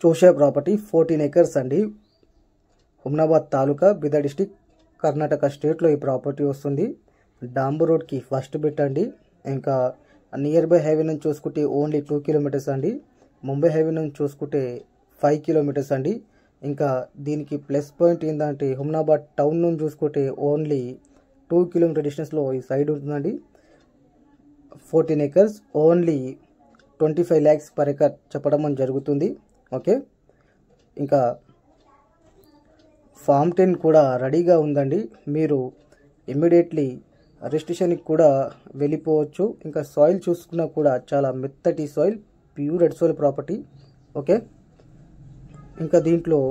చూసే property 14 acres అండి. హుమ్నాబాద్ తాలూకా, Bidar district, Karnataka స్టేట్లో ఈ ప్రాపర్టీ వస్తుంది. డాంబర్ రోడ్కి ఫస్ట్ బిట్ అండి. ఇంకా నియర్ బై హైవే నుంచి చూసుకుంటే ఓన్లీ 2 kilometers అండి. ముంబై హైవే నుంచి చూసుకుంటే 5 kilometers అండి. ఇంకా దీనికి ప్లస్ పాయింట్ ఏంటంటే హుమ్నాబాద్ టౌన్ నుంచి చూసుకుంటే ఓన్లీ 2 kilometer డిస్టెన్స్లో ఈ సైడ్ ఉంటుందండి. 14 acres, only 25 lakhs per acre చెప్పడం జరుగుతుంది. ఓకే, ఇంకా ఫామ్ 10 కూడా రెడీగా ఉందండి. మీరు ఇమ్మీడియట్లీ రిజిస్ట్రేషన్కి కూడా వెళ్ళిపోవచ్చు. ఇంకా సాయిల్ చూసుకున్నా కూడా చాలా మెత్తటి soil, pure red soil property. Okay, ఇంకా దీంట్లో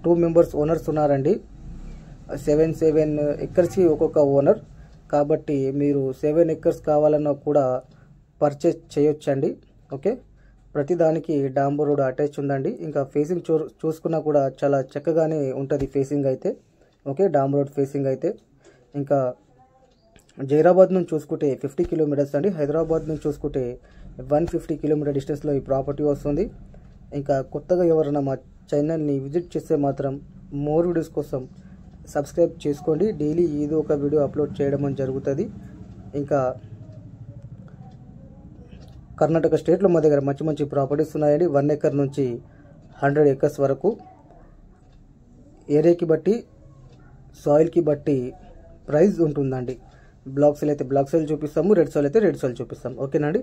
2 members ఓనర్స్ ఉన్నారండి. 7 acresకి ఒక్కొక్క ఓనర్, కాబట్టి మీరు 7 acres కావాలన్నా కూడా పర్చేస్ చేయొచ్చండి. ఓకే, ప్రతిదానికి డాంబర్ రోడ్ అటాచ్ ఉందండి. ఇంకా ఫేసింగ్ చూసుకున్నా కూడా చాలా చక్కగానే ఉంటుంది ఫేసింగ్ అయితే. ఓకే, డాంబర్ రోడ్ ఫేసింగ్ అయితే. ఇంకా జైరాబాద్ నుంచి చూసుకుంటే 50 kilometers అండి. హైదరాబాద్ నుంచి చూసుకుంటే 150 kilometer డిస్టెన్స్లో ఈ ప్రాపర్టీ వస్తుంది. ఇంకా కొత్తగా ఎవరైనా మా ఛానల్ని విజిట్ చేస్తే మాత్రం మోర్ వీడియోస్ కోసం సబ్స్క్రైబ్ చేసుకోండి. డైలీ ఏదో ఒక వీడియో అప్లోడ్ చేయడం జరుగుతుంది. ఇంకా కర్ణాటక స్టేట్లో మా దగ్గర మంచి మంచి ప్రాపర్టీస్ ఉన్నాయండి. 1 acre నుంచి 100 acres వరకు. ఏరియాకి బట్టి, సాయిల్కి బట్టి ప్రైస్ ఉంటుందండి. బ్లాక్ సేల్ అయితే బ్లాక్ సేల్ చూపిస్తాము, రెడ్ సాయిల్ అయితే రెడ్ సాయిల్ చూపిస్తాము. ఓకేనండి.